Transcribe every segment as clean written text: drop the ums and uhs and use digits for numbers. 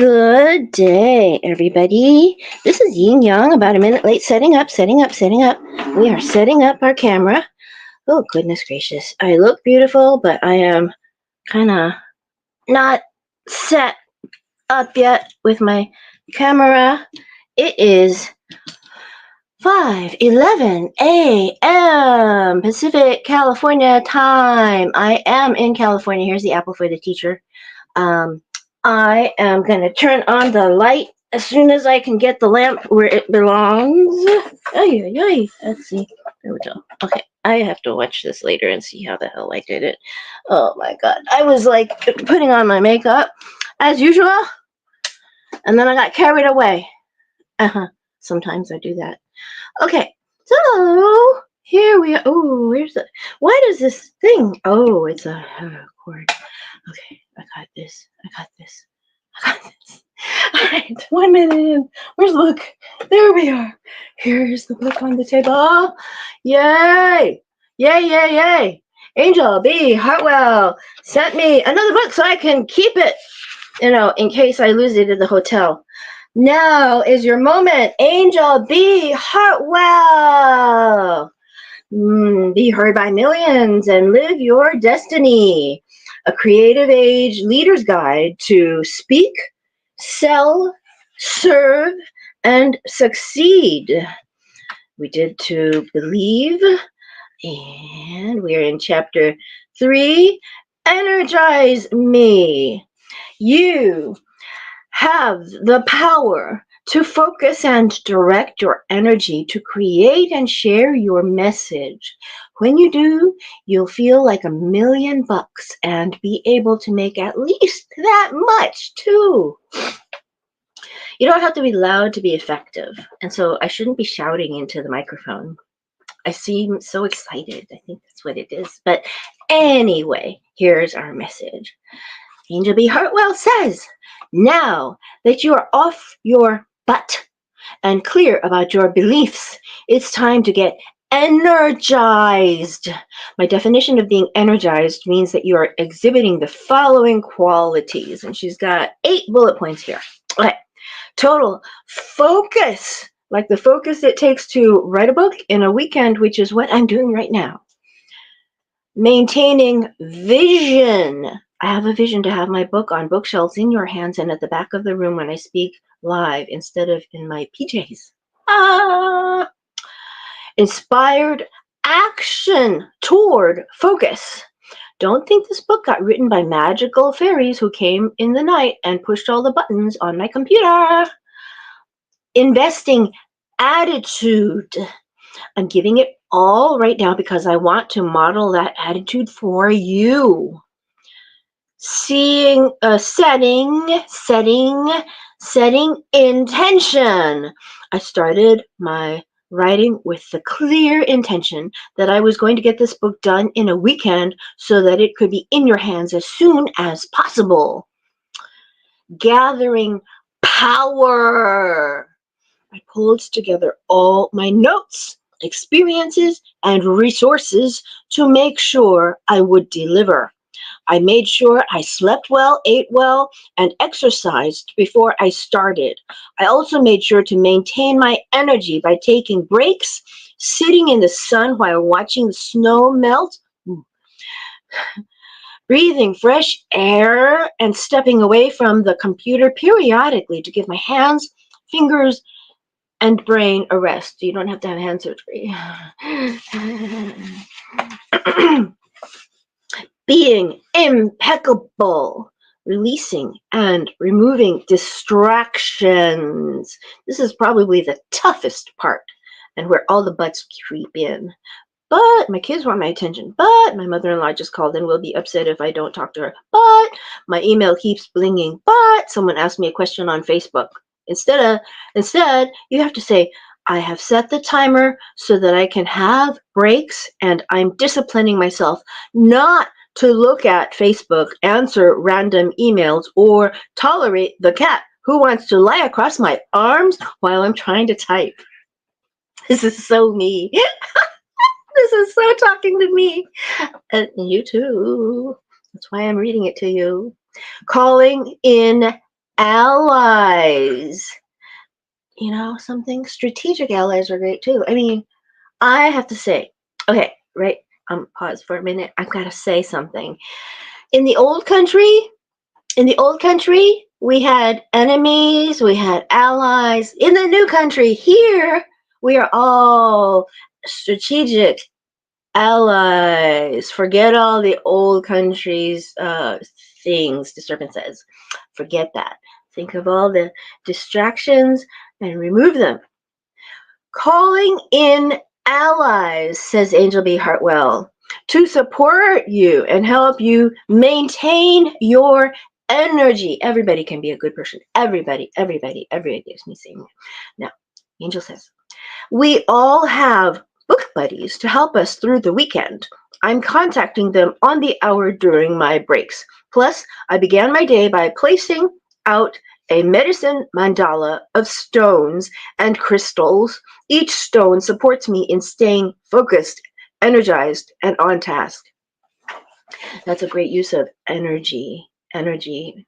Good day, everybody. This is Yin Yang, about a minute late, setting up. We are setting up our camera. Oh, goodness gracious. I look beautiful, but I am kind of not set up yet with my camera. It is 5:11 a.m. Pacific California time. I am in California. Here's the apple for the teacher. Um, I am going to turn on the light as soon as I can get the lamp where it belongs. Ay, ay, ay. Let's see. There we go. Okay. I have to watch this later and see how the hell I did it. Oh my god. I was like putting on my makeup as usual, and then I got carried away. Sometimes I do that. Okay. So here we are. Oh, where's the. Why does this thing? Oh, it's a cord. Okay, I got this. I got this. All right, 1 minute in. Where's the book? There we are. Here's the book on the table. Yay! Yay, yay, yay. Anjel B. Hartwell sent me another book so I can keep it, in case I lose it at the hotel. Now is your moment, Anjel B. Hartwell. Be heard by millions and live your destiny. A creative age leader's guide to speak, sell, serve, and succeed. We did to believe, and we're in chapter 3. Energize me. You have the power to focus and direct your energy to create and share your message. When you do, you'll feel like $1,000,000 and be able to make at least that much too. You don't have to be loud to be effective, and so I shouldn't be shouting into the microphone. I seem so excited. I think that's what it is. But anyway, here's our message. Anjel B. Hartwell says, now that you are off your butt and clear about your beliefs, it's time to get energized. My definition of being energized means that you are exhibiting the following qualities. And she's got 8 bullet points here. Okay. Total focus, like the focus it takes to write a book in a weekend, which is what I'm doing right now. Maintaining vision. I have a vision to have my book on bookshelves in your hands and at the back of the room when I speak live instead of in my PJs. Inspired action toward focus. Don't think this book got written by magical fairies who came in the night and pushed all the buttons on my computer. Investing attitude. I'm giving it all right now because I want to model that attitude for you. Setting intention. I started my writing with the clear intention that I was going to get this book done in a weekend so that it could be in your hands as soon as possible. Gathering power. I pulled together all my notes, experiences, and resources to make sure I would deliver. I made sure I slept well, ate well, and exercised before I started. I also made sure to maintain my energy by taking breaks, sitting in the sun while watching the snow melt, breathing fresh air, and stepping away from the computer periodically to give my hands, fingers, and brain a rest. You don't have to have hand surgery. Being impeccable, releasing and removing distractions. This is probably the toughest part and where all the butts creep in. But my kids want my attention. But my mother-in-law just called and will be upset if I don't talk to her. But my email keeps blinging. But someone asked me a question on Facebook. Instead, you have to say, I have set the timer so that I can have breaks and I'm disciplining myself not to look at Facebook, answer random emails, or tolerate the cat who wants to lie across my arms while I'm trying to type. This is so me. This is so talking to me. And you too. That's why I'm reading it to you. Calling in Allies. You know something? Strategic allies are great too. I mean, I have to say, okay, right? Pause for a minute. I've got to say something. In the old country, we had enemies, we had allies. In the new country, here, we are all strategic allies. Forget all the old countries things, the serpent says. Forget that. Think of all the distractions and remove them. Calling in allies, says Angel B. Hartwell, to support you and help you maintain your energy. Everybody can be a good person. Everybody gives me saying that. Now, Angel says, we all have book buddies to help us through the weekend. I'm contacting them on the hour during my breaks. Plus, I began my day by placing out a medicine mandala of stones and crystals. Each stone supports me in staying focused, energized, and on task. That's a great use of energy. Energy.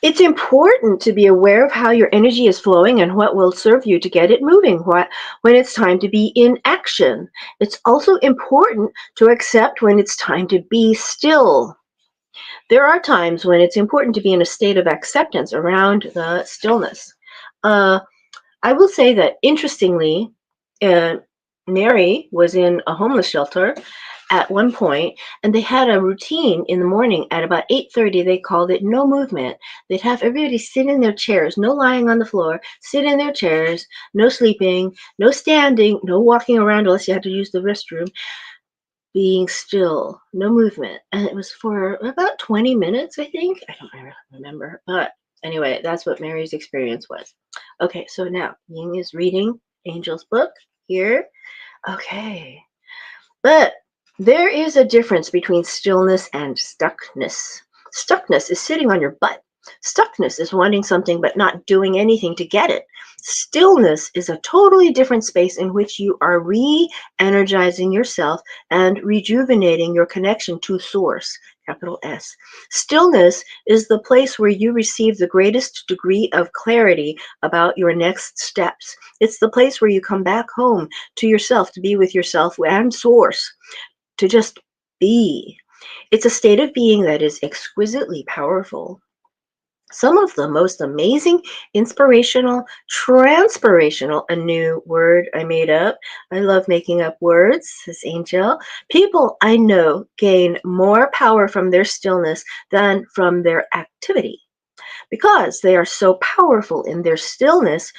It's important to be aware of how your energy is flowing and what will serve you to get it moving when it's time to be in action. It's also important to accept when it's time to be still. There are times when it's important to be in a state of acceptance around the stillness. I will say that interestingly, Mary was in a homeless shelter at one point, and they had a routine in the morning at about 8:30. They called it no movement. They'd have everybody sit in their chairs, no lying on the floor, sit in their chairs, no sleeping, no standing, no walking around unless you had to use the restroom, being still, no movement. And it was for about 20 minutes, I think. I don't remember. But anyway, that's what Mary's experience was. Okay, so now Ying is reading Angel's book here. Okay. But there is a difference between stillness and stuckness. Stuckness is sitting on your butt. Stuckness is wanting something but not doing anything to get it. Stillness is a totally different space in which you are re-energizing yourself and rejuvenating your connection to source, capital S. Stillness is the place where you receive the greatest degree of clarity about your next steps. It's the place where you come back home to yourself, to be with yourself and source, to just be. It's a state of being that is exquisitely powerful. Some of the most amazing, inspirational, transpirational, a new word I made up. I love making up words, says Angel. People I know gain more power from their stillness than from their activity, because they are so powerful in their stillness.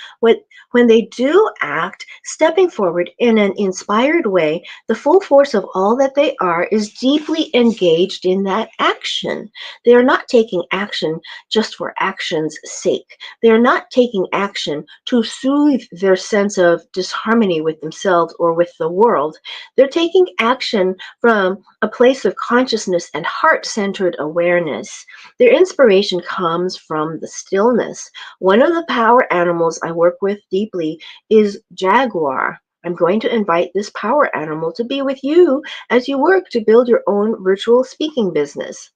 When they do act, stepping forward in an inspired way, the full force of all that they are is deeply engaged in that action. They are not taking action just for action's sake. They are not taking action to soothe their sense of disharmony with themselves or with the world. They're taking action from a place of consciousness and heart-centered awareness. Their inspiration comes from the stillness. One of the power animals I work with deeply is jaguar. I'm going to invite this power animal to be with you as you work to build your own virtual speaking business.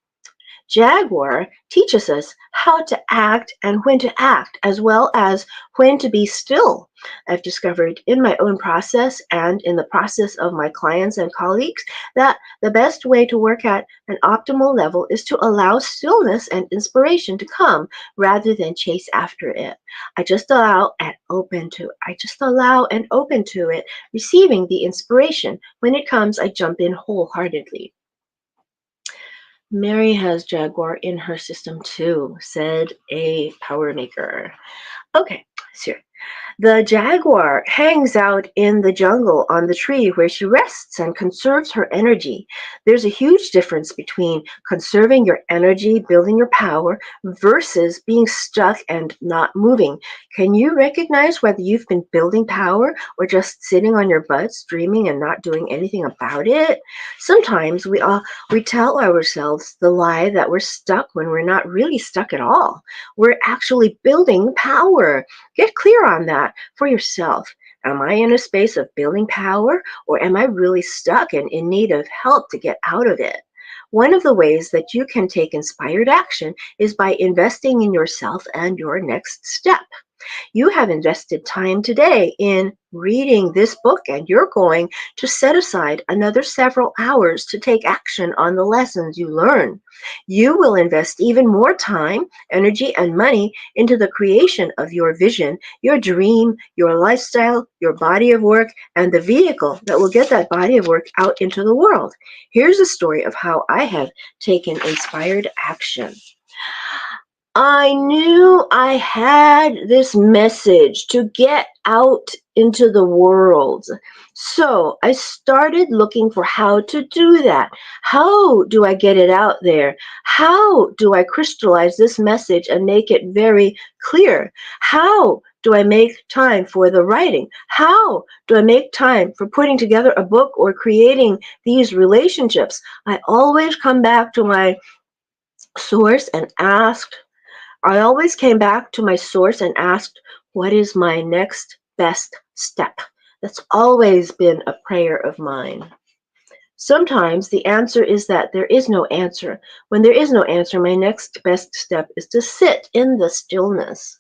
Jaguar teaches us how to act and when to act, as well as when to be still. I've discovered in my own process and in the process of my clients and colleagues that the best way to work at an optimal level is to allow stillness and inspiration to come rather than chase after it. I just allow and open to it, receiving the inspiration. When it comes, I jump in wholeheartedly. Mary has jaguar in her system too, said a power maker. Okay, sure. The jaguar hangs out in the jungle on the tree where she rests and conserves her energy. There's a huge difference between conserving your energy, building your power, versus being stuck and not moving. Can you recognize whether you've been building power or just sitting on your butts, dreaming and not doing anything about it? Sometimes we tell ourselves the lie that we're stuck when we're not really stuck at all. We're actually building power. Get clear on that for yourself. Am I in a space of building power, or am I really stuck and in need of help to get out of it? One of the ways that you can take inspired action is by investing in yourself and your next step. You have invested time today in reading this book, and you're going to set aside another several hours to take action on the lessons you learn. You will invest even more time, energy, and money into the creation of your vision, your dream, your lifestyle, your body of work, and the vehicle that will get that body of work out into the world. Here's a story of how I have taken inspired action. I knew I had this message to get out into the world. So I started looking for how to do that. How do I get it out there? How do I crystallize this message and make it very clear? How do I make time for the writing? How do I make time for putting together a book or creating these relationships? I always come back to my source and asked I always came back to my source and asked, what is my next best step? That's always been a prayer of mine. Sometimes the answer is that there is no answer. When there is no answer, my next best step is to sit in the stillness.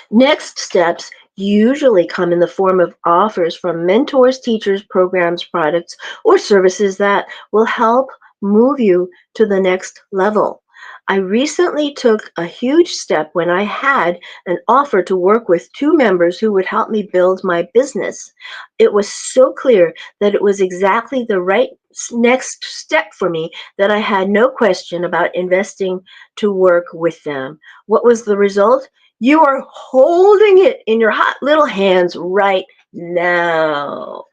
Next steps usually come in the form of offers from mentors, teachers, programs, products, or services that will help move you to the next level. I recently took a huge step when I had an offer to work with two members who would help me build my business. It was so clear that it was exactly the right next step for me that I had no question about investing to work with them. What was the result? You are holding it in your hot little hands right now.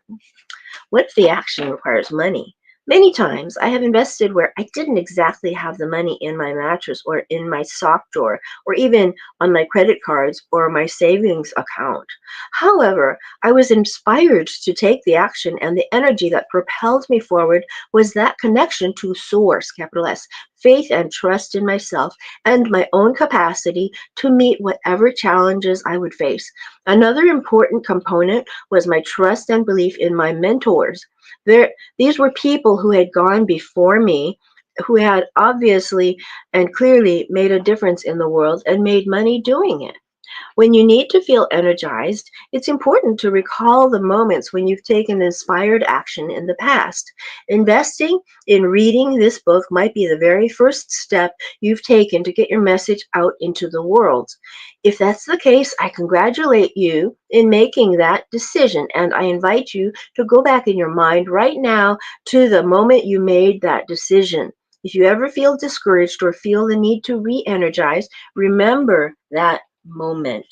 What if the action requires money? Many times I have invested where I didn't exactly have the money in my mattress or in my sock drawer or even on my credit cards or my savings account. However, I was inspired to take the action, and the energy that propelled me forward was that connection to source, capital S, faith and trust in myself and my own capacity to meet whatever challenges I would face. Another important component was my trust and belief in my mentors. These were people who had gone before me, who had obviously and clearly made a difference in the world and made money doing it. When you need to feel energized, it's important to recall the moments when you've taken inspired action in the past. Investing in reading this book might be the very first step you've taken to get your message out into the world. If that's the case, I congratulate you in making that decision, and I invite you to go back in your mind right now to the moment you made that decision. If you ever feel discouraged or feel the need to re-energize, remember that moment.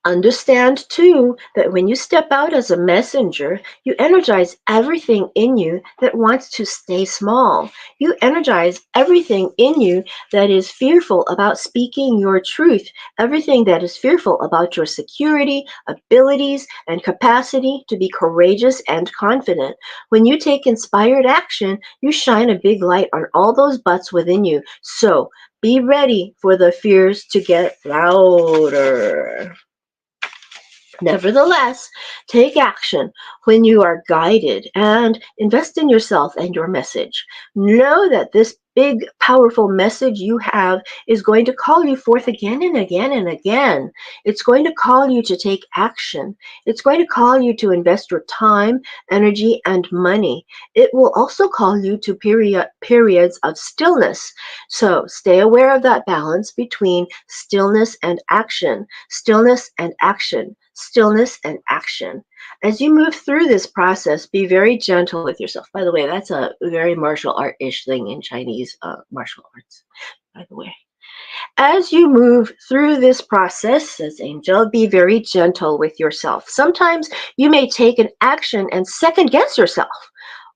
Understand too that when you step out as a messenger, you energize everything in you that wants to stay small. You energize everything in you that is fearful about speaking your truth, everything that is fearful about your security, abilities, and capacity to be courageous and confident. When you take inspired action, you shine a big light on all those butts within you. So be ready for the fears to get louder. Nevertheless, take action when you are guided and invest in yourself and your message. Know that this big, powerful message you have is going to call you forth again and again and again. It's going to call you to take action. It's going to call you to invest your time, energy, and money. It will also call you to periods of stillness. So stay aware of that balance between stillness and action, stillness and action, stillness and action. As you move through this process, be very gentle with yourself. By the way, that's a very martial art-ish thing in Chinese martial arts, by the way. As you move through this process, says Angel, be very gentle with yourself. Sometimes you may take an action and second guess yourself.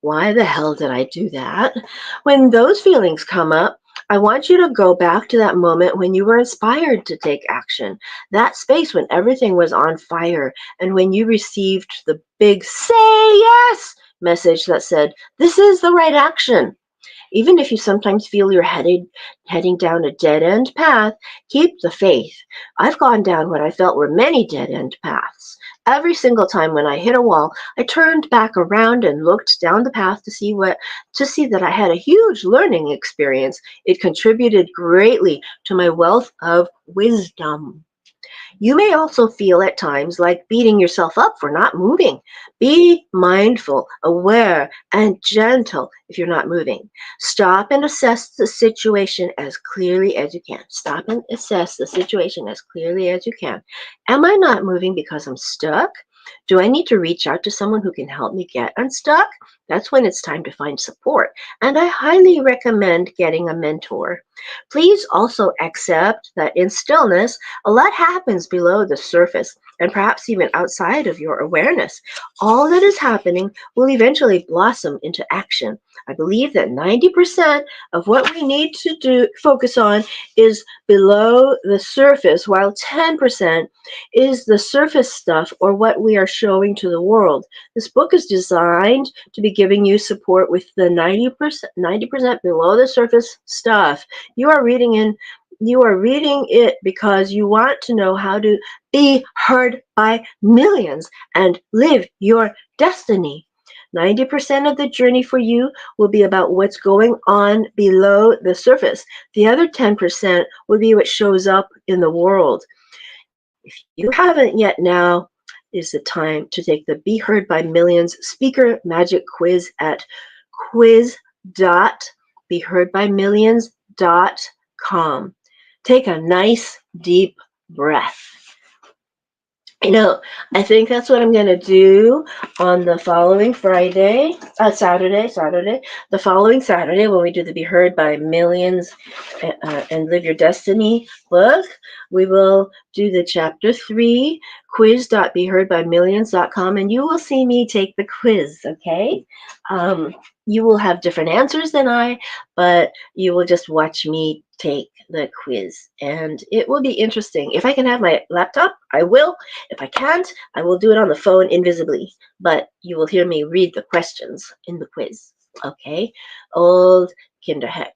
Why the hell did I do that? When those feelings come up, I want you to go back to that moment when you were inspired to take action. That space when everything was on fire and when you received the big say yes message that said, this is the right action. Even if you sometimes feel you're heading down a dead-end path, keep the faith. I've gone down what I felt were many dead-end paths. Every single time when I hit a wall, I turned back around and looked down the path to see that I had a huge learning experience. It contributed greatly to my wealth of wisdom. You may also feel at times like beating yourself up for not moving. Be mindful, aware, and gentle if you're not moving. Stop and assess the situation as clearly as you can. Stop and assess the situation as clearly as you can. Am I not moving because I'm stuck? Do I need to reach out to someone who can help me get unstuck? That's when it's time to find support. And I highly recommend getting a mentor. Please also accept that in stillness, a lot happens below the surface and perhaps even outside of your awareness. All that is happening will eventually blossom into action. I believe that 90% of what we need to focus on is below the surface, while 10% is the surface stuff or what we are showing to the world. This book is designed to be giving you support with the 90% below the surface stuff. You are reading it because you want to know how to be heard by millions and live your destiny. 90% of the journey for you will be about what's going on below the surface. The other 10% will be what shows up in the world. If you haven't yet, now is the time to take the Be Heard by Millions Speaker Magic Quiz at quiz.beheardbymillions.com. Take a nice deep breath. You know, I think that's what I'm going to do on the following Saturday, the following Saturday when we do the Be Heard by Millions and Live Your Destiny book. We will do the chapter 3, quiz.beheardbymillions.com, and you will see me take the quiz, okay? You will have different answers than I, but you will just watch me take the quiz, and it will be interesting. If I can have my laptop, I will. If I can't, I will do it on the phone invisibly, but you will hear me read the questions in the quiz, okay? Old Kinderheck.